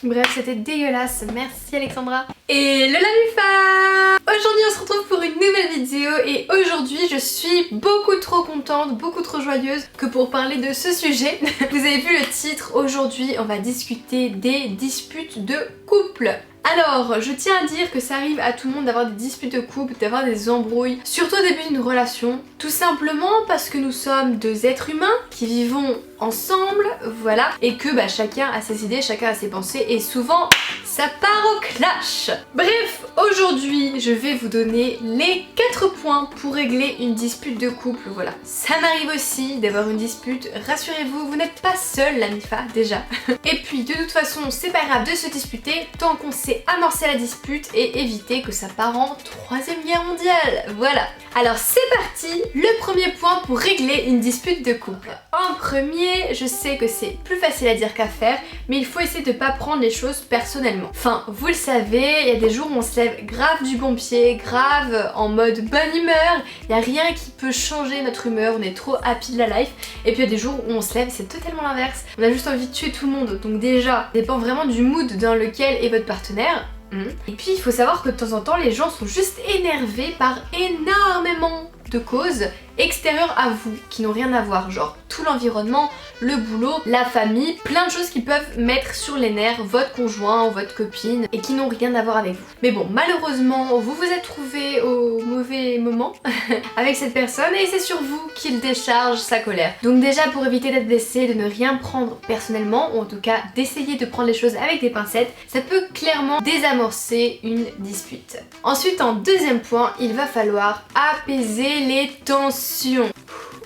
Bref, c'était dégueulasse. Merci Alexandra. Et le Lalufa! Aujourd'hui on se retrouve pour une nouvelle vidéo et aujourd'hui je suis beaucoup trop contente, beaucoup trop joyeuse que pour parler de ce sujet. Vous avez vu le titre, aujourd'hui on va discuter des disputes de couple. Alors, je tiens à dire que ça arrive à tout le monde d'avoir des disputes de couple, d'avoir des embrouilles, surtout au début d'une relation, tout simplement parce que nous sommes deux êtres humains qui vivons ensemble, voilà, et que chacun a ses idées, chacun a ses pensées, et souvent ça part au clash. Bref, aujourd'hui je vais vous donner les 4 points pour régler une dispute de couple, voilà. Ça m'arrive aussi d'avoir une dispute, rassurez-vous, vous n'êtes pas seul la MIFA déjà. Et puis de toute façon, c'est pas grave de se disputer tant qu'on sait amorcer la dispute et éviter que ça part en 3e guerre mondiale, voilà. Alors c'est parti, le premier point pour régler une dispute de couple. En premier, je sais que c'est plus facile à dire qu'à faire, mais il faut essayer de pas prendre les choses personnellement. Enfin, vous le savez, il y a des jours où on se lève grave du bon pied, grave en mode bonne humeur, il n'y a rien qui peut changer notre humeur, on est trop happy de la life, et puis il y a des jours où on se lève, c'est totalement l'inverse, on a juste envie de tuer tout le monde, donc déjà, ça dépend vraiment du mood dans lequel est votre partenaire. Et puis il faut savoir que de temps en temps les gens sont juste énervés par énormément de causes extérieures à vous, qui n'ont rien à voir, genre tout l'environnement, le boulot, la famille, plein de choses qui peuvent mettre sur les nerfs votre conjoint ou votre copine et qui n'ont rien à voir avec vous. Mais bon, malheureusement, vous vous êtes trouvé au mauvais moment avec cette personne et c'est sur vous qu'il décharge sa colère. Donc déjà, pour éviter d'être blessé, de ne rien prendre personnellement, ou en tout cas d'essayer de prendre les choses avec des pincettes, ça peut clairement désamorcer une dispute. Ensuite, en deuxième point, il va falloir apaiser les tensions.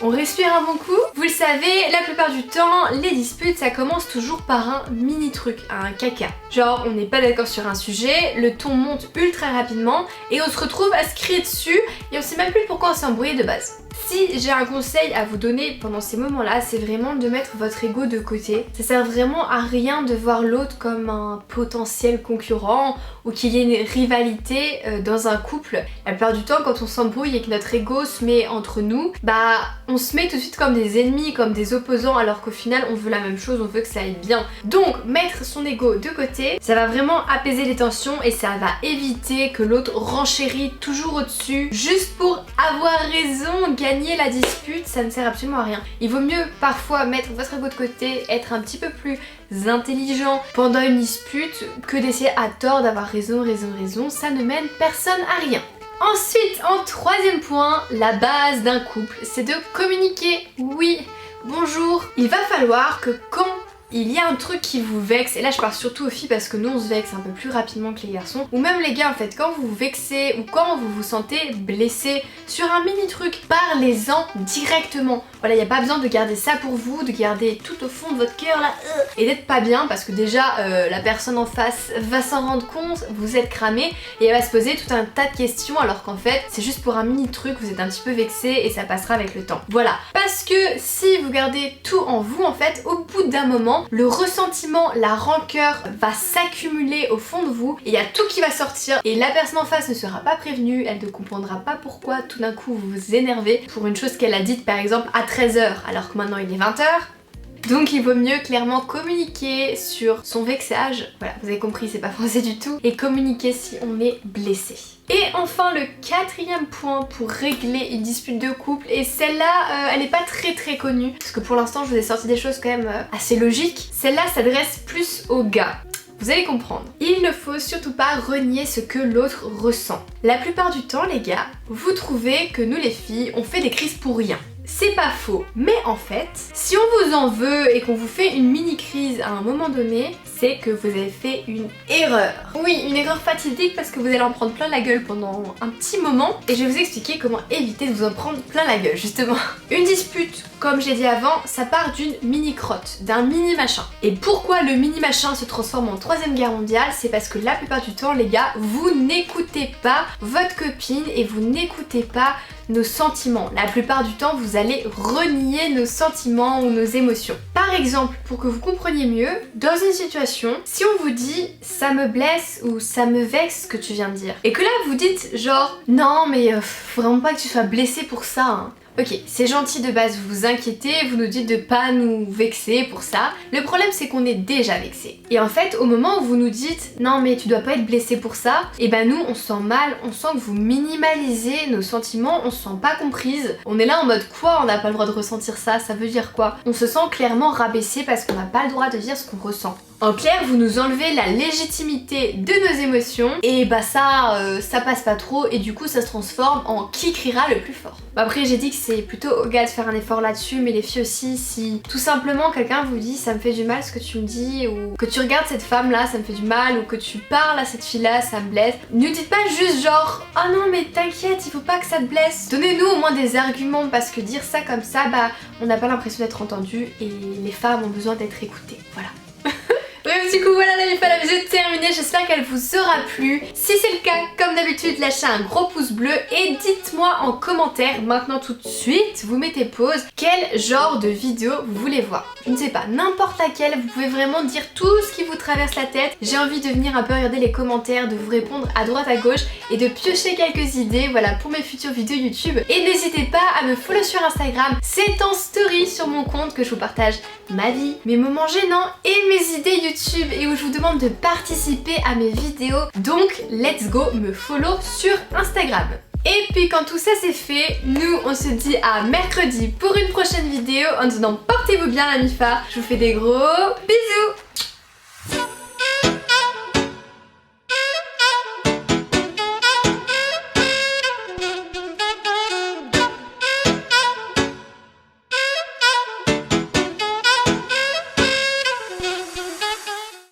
On respire un bon coup. Vous le savez, la plupart du temps, les disputes, ça commence toujours par un mini truc, un caca. Genre, on n'est pas d'accord sur un sujet, le ton monte ultra rapidement et on se retrouve à se crier dessus et on sait même plus pourquoi on s'est embrouillé de base. Si j'ai un conseil à vous donner pendant ces moments-là, c'est vraiment de mettre votre ego de côté. Ça sert vraiment à rien de voir l'autre comme un potentiel concurrent ou qu'il y ait une rivalité dans un couple. La plupart du temps, quand on s'embrouille et que notre ego se met entre nous, on se met tout de suite comme des ennemis, comme des opposants, alors qu'au final on veut la même chose, on veut que ça aille bien. Donc mettre son ego de côté, ça va vraiment apaiser les tensions et ça va éviter que l'autre renchérit toujours au-dessus juste pour avoir raison, gagner la dispute, ça ne sert absolument à rien. Il vaut mieux parfois mettre votre ego de côté, être un petit peu plus intelligent pendant une dispute que d'essayer à tort d'avoir raison, ça ne mène personne à rien. Ensuite, en troisième point, la base d'un couple, c'est de communiquer. Oui, bonjour. Il va falloir que quand il y a un truc qui vous vexe, et là je parle surtout aux filles parce que nous on se vexe un peu plus rapidement que les garçons, ou même les gars en fait, quand vous vous vexez ou quand vous vous sentez blessé sur un mini truc, parlez-en directement. Voilà, il n'y a pas besoin de garder ça pour vous, de garder tout au fond de votre cœur là, et d'être pas bien parce que déjà la personne en face va s'en rendre compte, vous êtes cramé et elle va se poser tout un tas de questions alors qu'en fait c'est juste pour un mini truc, vous êtes un petit peu vexé et ça passera avec le temps. Voilà, parce que si vous gardez tout en vous en fait, au bout d'un moment, le ressentiment, la rancœur va s'accumuler au fond de vous et il y a tout qui va sortir et la personne en face ne sera pas prévenue, elle ne comprendra pas pourquoi tout d'un coup vous vous énervez pour une chose qu'elle a dite par exemple à 13h alors que maintenant il est 20h. Donc il vaut mieux clairement communiquer sur son vexage, voilà vous avez compris c'est pas français du tout, et communiquer si on est blessé. Et enfin le quatrième point pour régler une dispute de couple, et celle-là elle n'est pas très connue parce que pour l'instant je vous ai sorti des choses quand même assez logiques. Celle-là s'adresse plus aux gars. Vous allez comprendre. Il ne faut surtout pas renier ce que l'autre ressent. La plupart du temps les gars, vous trouvez que nous les filles on fait des crises pour rien. C'est pas faux, mais en fait, si on vous en veut et qu'on vous fait une mini crise à un moment donné, c'est que vous avez fait une erreur. Oui, une erreur fatidique parce que vous allez en prendre plein la gueule pendant un petit moment et je vais vous expliquer comment éviter de vous en prendre plein la gueule justement. Une dispute, comme j'ai dit avant, ça part d'une mini crotte, d'un mini machin. Et pourquoi le mini machin se transforme en 3e guerre mondiale? C'est parce que la plupart du temps les gars, vous n'écoutez pas votre copine et vous n'écoutez pas nos sentiments. La plupart du temps, vous allez renier nos sentiments ou nos émotions. Par exemple, pour que vous compreniez mieux, dans une situation, si on vous dit ça me blesse ou ça me vexe ce que tu viens de dire, et que là vous dites genre non mais faut vraiment pas que tu sois blessé pour ça, hein. Ok, c'est gentil de base, vous vous inquiétez, vous nous dites de pas nous vexer pour ça. Le problème c'est qu'on est déjà vexé. Et en fait, au moment où vous nous dites non mais tu dois pas être blessé pour ça, et ben nous on se sent mal, on sent que vous minimalisez nos sentiments, on se sent pas comprise. On est là en mode quoi, on n'a pas le droit de ressentir ça, ça veut dire quoi? On se sent clairement rabaissé parce qu'on n'a pas le droit de dire ce qu'on ressent. En clair, vous nous enlevez la légitimité de nos émotions et bah ça passe pas trop et du coup ça se transforme en qui criera le plus fort. Après j'ai dit que c'est plutôt aux gars de faire un effort là-dessus, mais les filles aussi, si tout simplement quelqu'un vous dit ça me fait du mal ce que tu me dis, ou que tu regardes cette femme là ça me fait du mal, ou que tu parles à cette fille là ça me blesse, ne dites pas juste genre ah non mais t'inquiète il faut pas que ça te blesse. Donnez-nous au moins des arguments parce que dire ça comme ça bah on n'a pas l'impression d'être entendu et les femmes ont besoin d'être écoutées. Voilà. Bref, du coup voilà la vidéo est terminée, j'espère qu'elle vous aura plu. Si c'est le cas, comme d'habitude, lâchez un gros pouce bleu et dites-moi en commentaire, maintenant tout de suite, vous mettez pause, quel genre de vidéo vous voulez voir. Je ne sais pas, n'importe laquelle, vous pouvez vraiment dire tout ce qui vous traverse la tête. J'ai envie de venir un peu regarder les commentaires, de vous répondre à droite à gauche et de piocher quelques idées, voilà, pour mes futures vidéos YouTube. Et n'hésitez pas à me follow sur Instagram, c'est en story sur mon compte que je vous partage ma vie, mes moments gênants et mes idées YouTube et où je vous demande de participer à mes vidéos. Donc let's go me follow sur Instagram. Et puis quand tout ça c'est fait, nous on se dit à mercredi pour une prochaine vidéo. En disant portez-vous bien la MIFA. Je vous fais des gros bisous.